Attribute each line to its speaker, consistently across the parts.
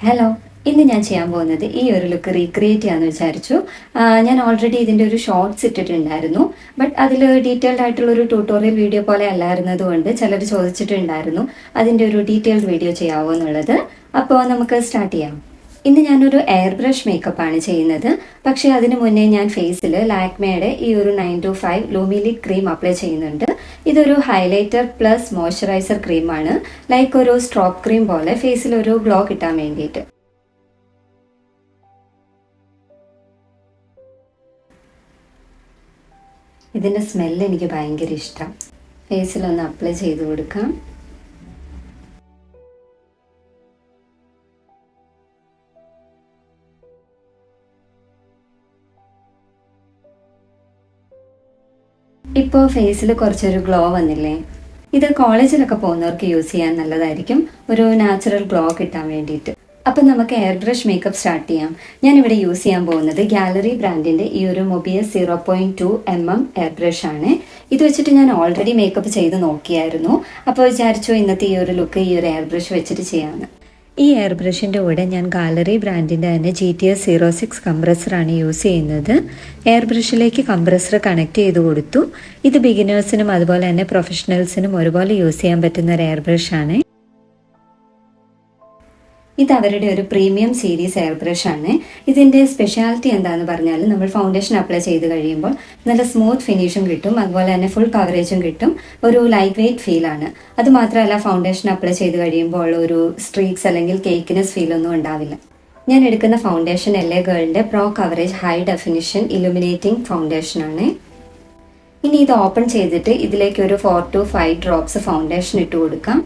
Speaker 1: Hello, ഇന്ന് ഞാൻ ചെയ്യാൻ പോകുന്നത് ഈ ഒരു ലുക്ക് റീക്രിയേറ്റ് ചെയ്യാമെന്ന് വിചാരിച്ചു. ഞാൻ ഓൾറെഡി ഇതിൻ്റെ ഒരു ഷോർട്സ് ഇട്ടിട്ടുണ്ടായിരുന്നു. ബട്ട് അതിൽ ഡീറ്റെയിൽഡ് ആയിട്ടുള്ള ഒരു ട്യൂട്ടോറിയൽ വീഡിയോ പോലെ അല്ലായിരുന്നത് കൊണ്ട് ചിലർ ചോദിച്ചിട്ടുണ്ടായിരുന്നു അതിൻ്റെ ഒരു ഡീറ്റെയിൽഡ് വീഡിയോ ചെയ്യാവോ എന്നുള്ളത്. അപ്പോൾ നമുക്ക് സ്റ്റാർട്ട് ചെയ്യാം. ഇന്ന് ഞാനൊരു എയർ ബ്രഷ് മേക്കപ്പാണ് ചെയ്യുന്നത്. പക്ഷേ അതിന് മുന്നേ ഞാൻ ഫേസിൽ ലാക്മേയുടെ ഈ ഒരു 925 ലൂമിലിക് ക്രീം അപ്ലൈ ചെയ്യുന്നുണ്ട്. ഇതൊരു ഹൈലൈറ്റർ പ്ലസ് മോയ്സ്ചറൈസർ ക്രീമാണ്. ലൈക്ക് ഒരു സ്ട്രോപ്പ് ക്രീം പോലെ ഫേസിൽ ഒരു ഗ്ലോ കിട്ടാൻ വേണ്ടിയിട്ട്. ഇതിൻ്റെ സ്മെല്ല് എനിക്ക് ഭയങ്കര ഇഷ്ടം. ഫേസിലൊന്ന് അപ്ലൈ ചെയ്ത് കൊടുക്കാം. ഇപ്പോൾ ഫേസിൽ കുറച്ചൊരു ഗ്ലോ വന്നില്ലേ? ഇത് കോളേജിലൊക്കെ പോകുന്നവർക്ക് യൂസ് ചെയ്യാൻ നല്ലതായിരിക്കും, ഒരു നാച്ചുറൽ ഗ്ലോ കിട്ടാൻ വേണ്ടിയിട്ട്. അപ്പം നമുക്ക് എയർ ബ്രഷ് മേക്കപ്പ് സ്റ്റാർട്ട് ചെയ്യാം. ഞാനിവിടെ യൂസ് ചെയ്യാൻ പോകുന്നത് ഗാലറി ബ്രാൻഡിൻ്റെ ഈ ഒരു മൊബിയസ് 0.2 mm എയർ ബ്രഷ് ആണ്. ഇത് വെച്ചിട്ട് ഞാൻ ഓൾറെഡി മേക്കപ്പ് ചെയ്ത് നോക്കിയായിരുന്നു. അപ്പോൾ വിചാരിച്ചു ഇന്നത്തെ ഈ ഒരു ലുക്ക് ഈ ഒരു എയർ ബ്രഷ് വെച്ചിട്ട് ചെയ്യാമെന്ന്. ഈ എയർ ബ്രഷിൻ്റെ കൂടെ ഞാൻ ഗാലറി ബ്രാൻഡിൻ്റെ തന്നെ GTS 06 കംപ്രസറാണ് യൂസ് ചെയ്യുന്നത്. എയർ ബ്രഷിലേക്ക് കംപ്രസർ കണക്ട് ചെയ്ത് കൊടുത്തു. ഇത് ബിഗിനേഴ്സിനും അതുപോലെ തന്നെ പ്രൊഫഷണൽസിനും ഒരുപോലെ യൂസ് ചെയ്യാൻ പറ്റുന്ന ഒരു എയർ ബ്രഷാണ്. ഇത് അവരുടെ ഒരു പ്രീമിയം സീരീസ് എയർ ബ്രഷ് ആണ്. ഇതിൻ്റെ സ്പെഷ്യാലിറ്റി എന്താണെന്ന് പറഞ്ഞാൽ നമ്മൾ ഫൗണ്ടേഷൻ അപ്ലൈ ചെയ്ത് കഴിയുമ്പോൾ നല്ല സ്മൂത്ത് ഫിനിഷും കിട്ടും, അതുപോലെ തന്നെ ഫുൾ കവറേജും കിട്ടും. ഒരു ലൈറ്റ് വെയ്റ്റ് ഫീലാണ്. അതുമാത്രമല്ല ഫൗണ്ടേഷൻ അപ്ലൈ ചെയ്ത് കഴിയുമ്പോൾ ഒരു സ്ട്രീക്സ് അല്ലെങ്കിൽ കേക്കിനെസ് ഫീലൊന്നും ഉണ്ടാവില്ല. ഞാൻ എടുക്കുന്ന ഫൗണ്ടേഷൻ LA ഗേളിൻ്റെ pro coverage high definition illuminating foundation ആണ്. ഇനി ഇത് ഓപ്പൺ ചെയ്തിട്ട് ഇതിലേക്ക് ഒരു 4 to 5 ഡ്രോപ്സ് ഫൗണ്ടേഷൻ ഇട്ട് കൊടുക്കാം.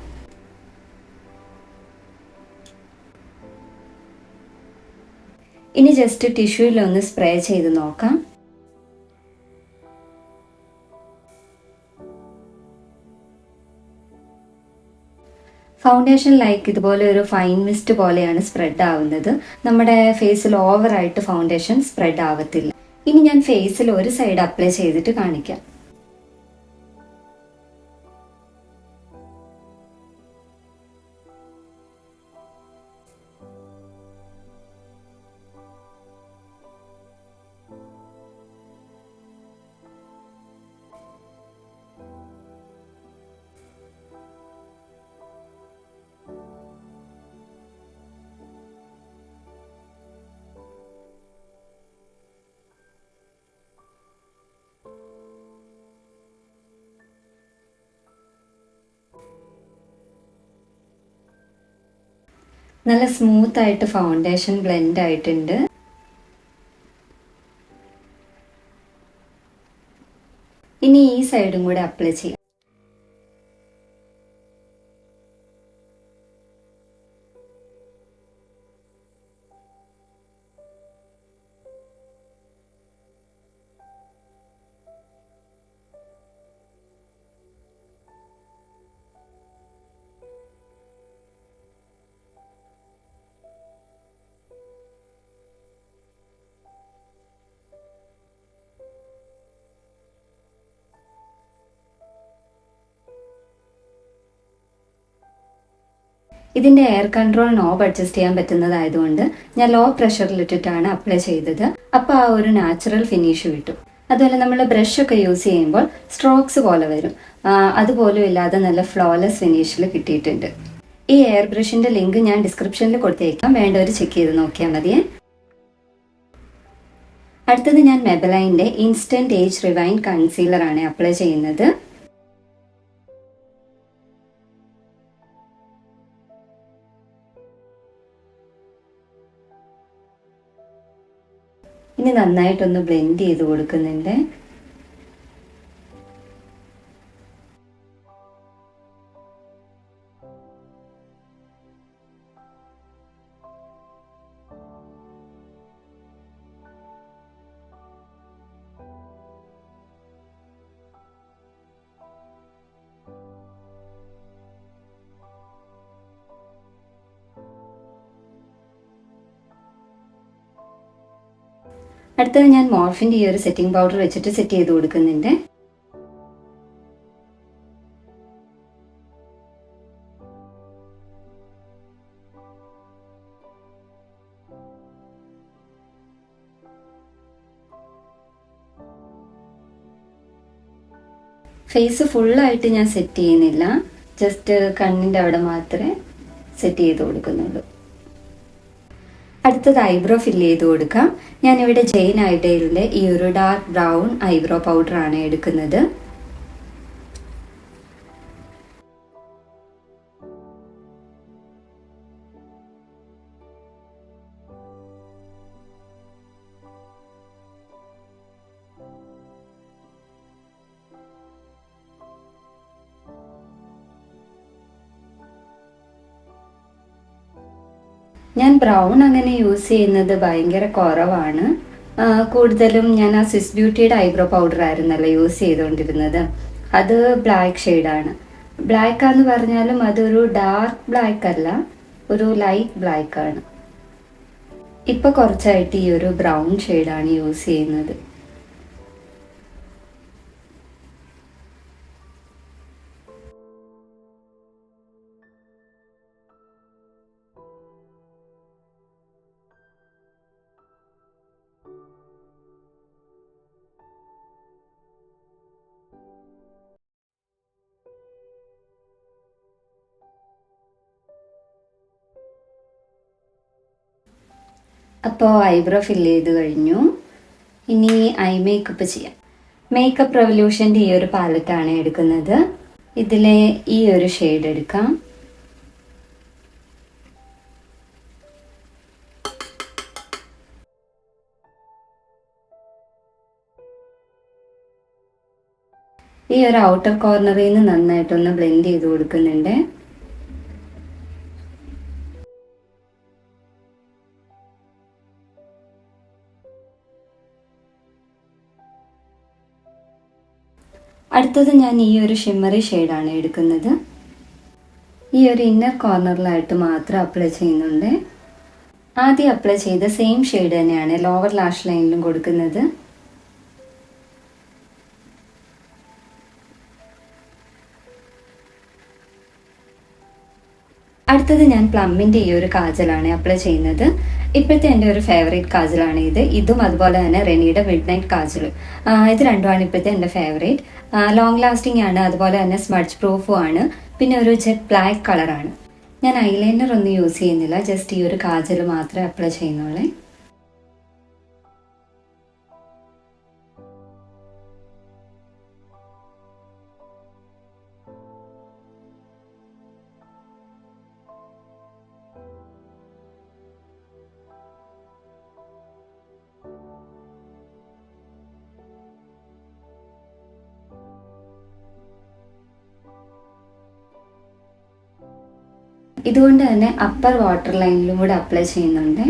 Speaker 1: ഇനി ജസ്റ്റ് ടിഷ്യൂലൊന്ന് സ്പ്രേ ചെയ്ത് നോക്കാം. ഫൗണ്ടേഷൻ ലൈക്ക് ഇതുപോലെ ഒരു ഫൈൻ മിസ്റ്റ് പോലെയാണ് സ്പ്രെഡ് ആവുന്നത്. നമ്മുടെ ഫേസിൽ ഓവറായിട്ട് ഫൗണ്ടേഷൻ സ്പ്രെഡ് ആവത്തില്ല. ഇനി ഞാൻ ഫേസിൽ ഒരു സൈഡ് അപ്ലൈ ചെയ്തിട്ട് കാണിക്കാം. നല്ല സ്മൂത്ത് ആയിട്ട് ഫൗണ്ടേഷൻ ബ്ലെൻഡ് ആയിട്ടുണ്ട്. ഇനി ഈ സൈഡും കൂടെ അപ്ലൈ ചെയ്യാം. ഇതിൻ്റെ എയർ കൺട്രോൾ നോബ് അഡ്ജസ്റ്റ് ചെയ്യാൻ പറ്റുന്നതായതുകൊണ്ട് ഞാൻ ലോ പ്രഷറിലിട്ടിട്ടാണ് അപ്ലൈ ചെയ്തത്. അപ്പോൾ ആ ഒരു നാച്ചുറൽ ഫിനിഷ് കിട്ടും. അതുപോലെ നമ്മൾ ബ്രഷ് ഒക്കെ യൂസ് ചെയ്യുമ്പോൾ സ്ട്രോക്സ് പോലെ വരും, അതുപോലും ഇല്ലാതെ നല്ല ഫ്ലോലെസ് ഫിനിഷിൽ കിട്ടിയിട്ടുണ്ട്. ഈ എയർ ബ്രഷിൻ്റെ ലിങ്ക് ഞാൻ ഡിസ്ക്രിപ്ഷനിൽ കൊടുത്തേക്കാം, വേണ്ടവർ ചെക്ക് ചെയ്ത് നോക്കിയാൽ മതിയേ. അടുത്തത് ഞാൻ മെബലൈൻ്റെ ഇൻസ്റ്റന്റ് ഏജ് റിവൈൻ കൺസീലറാണ് അപ്ലൈ ചെയ്യുന്നത്. ഇനി നന്നായിട്ടൊന്ന് ബ്ലെൻഡ് ചെയ്ത് കൊടുക്കുന്നുണ്ട്. അടുത്തത് ഞാൻ മോർഫിൻ്റെ ഈ ഒരു സെറ്റിംഗ് പൗഡർ വെച്ചിട്ട് സെറ്റ് ചെയ്ത് കൊടുക്കുന്നുണ്ട്. ഫേസ് ഫുള്ളായിട്ട് ഞാൻ സെറ്റ് ചെയ്യുന്നില്ല, ജസ്റ്റ് കണ്ണിൻ്റെ അവിടെ മാത്രമേ സെറ്റ് ചെയ്ത് കൊടുക്കുന്നുള്ളൂ. അടുത്തത് ഐബ്രോ ഫില്ല് ചെയ്ത് കൊടുക്കാം. ഞാനിവിടെ ജെയിൻ ഐഡയിലെ ഈ ഒരു ഡാർക്ക് ബ്രൗൺ ഐബ്രോ പൗഡറാണ് എടുക്കുന്നത്. ഞാൻ ബ്രൗൺ അങ്ങനെ യൂസ് ചെയ്യുന്നത് ഭയങ്കര കുറവാണ്. കൂടുതലും ഞാൻ ആ സ്വിസ് ബ്യൂട്ടിയുടെ ഐബ്രോ പൗഡർ ആയിരുന്നല്ലോ യൂസ് ചെയ്തുകൊണ്ടിരുന്നത്. അത് ബ്ലാക്ക് ഷെയ്ഡാണ്. ബ്ലാക്കാന്ന് പറഞ്ഞാലും അതൊരു ഡാർക്ക് ബ്ലാക്ക് അല്ല, ഒരു ലൈറ്റ് ബ്ലാക്ക് ആണ്. ഇപ്പൊ കുറച്ചായിട്ട് ഈ ഒരു ബ്രൗൺ ഷെയ്ഡാണ് യൂസ് ചെയ്യുന്നത്. അപ്പോൾ ഐബ്രോ ഫില്ല് ചെയ്ത് കഴിഞ്ഞു. ഇനി ഐ മേക്കപ്പ് ചെയ്യാം. മേക്കപ്പ് റെവല്യൂഷൻ്റെ ഈ ഒരു പാലറ്റാണ് എടുക്കുന്നത്. ഇതിലെ ഈ ഒരു ഷെയ്ഡ് എടുക്കാം. ഈ ഒരു ഔട്ടർ കോർണറിൽ നിന്ന് നന്നായിട്ടൊന്ന് ബ്ലെൻഡ് ചെയ്ത് കൊടുക്കുന്നുണ്ട്. അടുത്തത് ഞാൻ ഈ ഒരു ഷിമ്മറി ഷെയ്ഡാണ് എടുക്കുന്നത്. ഈ ഒരു ഇന്നർ കോർണറിലായിട്ട് മാത്രം അപ്ലൈ ചെയ്യുന്നുണ്ട്. ആദ്യം അപ്ലൈ ചെയ്ത സെയിം ഷെയ്ഡ് തന്നെയാണ് ലോവർ ലാഷ് ലൈനിലും കൊടുക്കുന്നത്. അടുത്തത് ഞാൻ പ്ലമ്മിൻ്റെ ഈ ഒരു കാജലാണ് അപ്ലൈ ചെയ്യുന്നത്. ഇപ്പോഴത്തെ എൻ്റെ ഒരു ഫേവറേറ്റ് കാജലാണ് ഇത്. ഇതും അതുപോലെ തന്നെ റെനിയുടെ മിഡ് നൈറ്റ് കാജൽ. ഇത് രണ്ടുമാണ് ഇപ്പോഴത്തെ എൻ്റെ ഫേവറേറ്റ്. ലോങ് ലാസ്റ്റിംഗ് ആണ്, അതുപോലെ തന്നെ സ്മഡ്ജ് പ്രൂഫും ആണ്. പിന്നെ ഒരു ജെറ്റ് ബ്ലാക്ക് കളറാണ്. ഞാൻ ഐലൈനർ ഒന്നും യൂസ് ചെയ്യുന്നില്ല, ജസ്റ്റ് ഈ ഒരു കാജൽ മാത്രമേ അപ്ലൈ ചെയ്യുന്നുള്ളൂ. ഇതുകൊണ്ട് തന്നെ അപ്പർ വാട്ടർ ലൈനിലും കൂടെ അപ്ലൈ ചെയ്യുന്നുണ്ട്.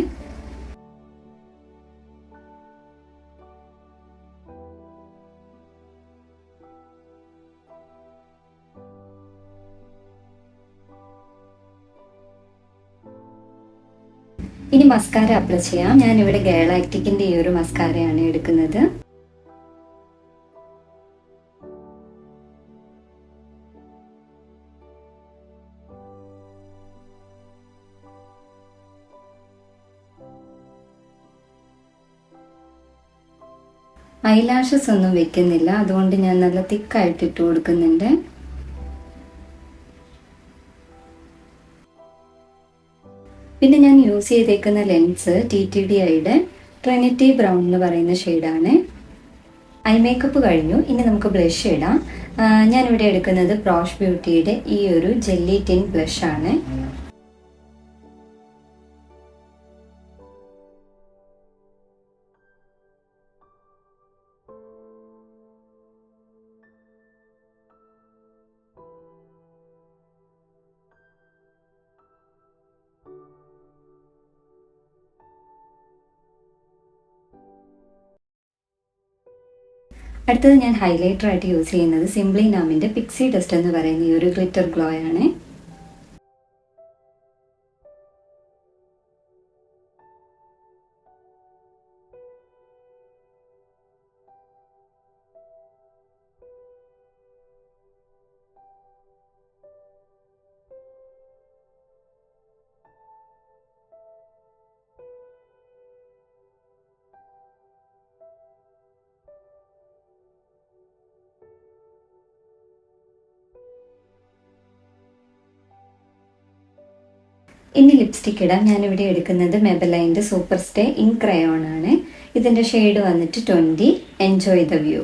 Speaker 1: ഇനി മസ്കാര അപ്ലൈ ചെയ്യാം. ഞാനിവിടെ ഗാലാക്റ്റിക്കിൻ്റെ ഈ ഒരു മസ്കാരയാണ് എടുക്കുന്നത്. ഐലാഷസ് ഒന്നും വെക്കുന്നില്ല, അതുകൊണ്ട് ഞാൻ നല്ല തിക്കായിട്ട് ഇട്ട് കൊടുക്കുന്നുണ്ട്. പിന്നെ ഞാൻ യൂസ് ചെയ്തേക്കുന്ന ലെൻസ് TTDIയുടെ ട്രിനിറ്റി ബ്രൗൺ എന്ന് പറയുന്ന ഷെയ്ഡാണ്. ഐ മേക്കപ്പ് കഴിഞ്ഞു. ഇനി നമുക്ക് ബ്ലഷ് ഇടാം. ഞാനിവിടെ എടുക്കുന്നത് പ്രോഷ് ബ്യൂട്ടിയുടെ ഈ ഒരു ജെല്ലി ടിൻ ബ്ലഷ് ആണ്. അടുത്തത് ഞാൻ ഹൈലൈറ്റർ ആയിട്ട് യൂസ് ചെയ്യുന്നത് സിംപ്ലി നാമിൻ്റെ പിക്സി ഡസ്റ്റ് എന്ന് പറയുന്ന ഈ ഒരു ഗ്ലിറ്റർ ഗ്ലോ ആണ്. ഇനി ലിപ്സ്റ്റിക് ഇടാം. ഞാനിവിടെ എടുക്കുന്നത് മെബലൈൻ്റെ സൂപ്പർ സ്റ്റേ ഇങ്ക് ക്രയോൺ ആണ്. ഇതിൻ്റെ ഷെയ്ഡ് വന്നിട്ട് 20. Enjoy the view.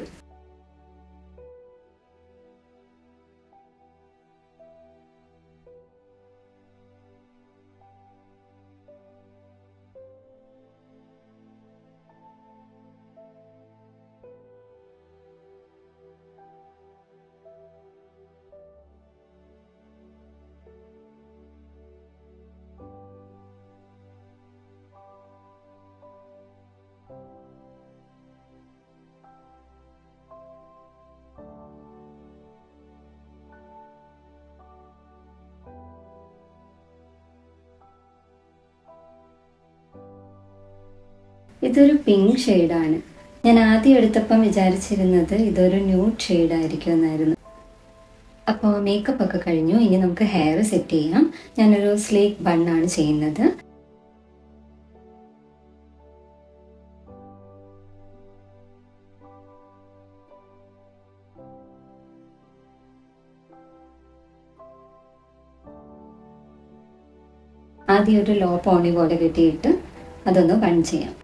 Speaker 1: ഇതൊരു പിങ്ക് ഷെയ്ഡാണ്. ഞാൻ ആദ്യം എടുത്തപ്പം വിചാരിച്ചിരുന്നത് ഇതൊരു ന്യൂഡ് ഷെയ്ഡായിരിക്കും എന്നായിരുന്നു. അപ്പോൾ മേക്കപ്പ് ഒക്കെ കഴിഞ്ഞു. ഇനി നമുക്ക് ഹെയർ സെറ്റ് ചെയ്യാം. ഞാനൊരു സ്ലീക്ക് ബണ്ണാണ് ചെയ്യുന്നത്. ആദ്യം ഒരു ലോ പോണി പോലെ കെട്ടിയിട്ട് അതൊന്ന് ബൺ ചെയ്യാം.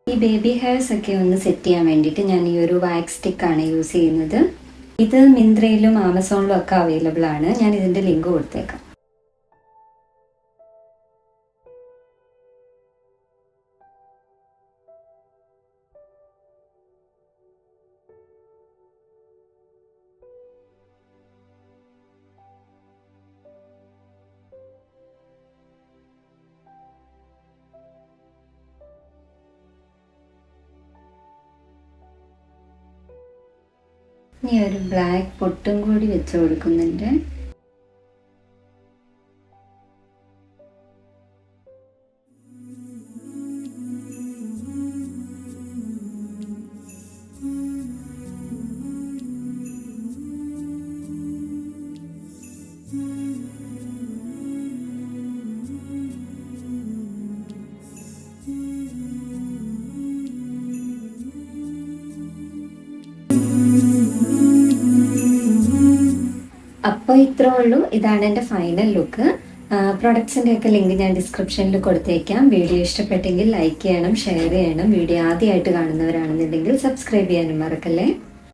Speaker 1: ഈ ബേബി ഹെയർസ് ഒക്കെ ഒന്ന് സെറ്റ് ചെയ്യാൻ വേണ്ടിയിട്ട് ഞാൻ ഈ ഒരു വാക്സ് സ്റ്റിക്കാണ് യൂസ് ചെയ്യുന്നത്. ഇത് മിന്ത്രയിലും ആമസോണിലും ഒക്കെ അവൈലബിൾ ആണ്. ഞാൻ ഇതിൻ്റെ ലിങ്ക് കൊടുത്തേക്കാം. ഇനി ഒരു ബ്ലാക്ക് പൊട്ടും കൂടി വെച്ച് കൊടുക്കുന്നുണ്ട്. അപ്പോൾ ഇത്രേ ഉള്ളൂ. ഇതാണ് എൻ്റെ ഫൈനൽ ലുക്ക്. പ്രൊഡക്ട്സിൻ്റെ ഒക്കെ ലിങ്ക് ഞാൻ ഡിസ്ക്രിപ്ഷനിൽ കൊടുത്തേക്കാം. വീഡിയോ ഇഷ്ടപ്പെട്ടെങ്കിൽ ലൈക്ക് ചെയ്യണം, ഷെയർ ചെയ്യണം. വീഡിയോ ആദ്യമായിട്ട് കാണുന്നവരാണെന്നുണ്ടെങ്കിൽ സബ്സ്ക്രൈബ് ചെയ്യാനും മറക്കല്ലേ.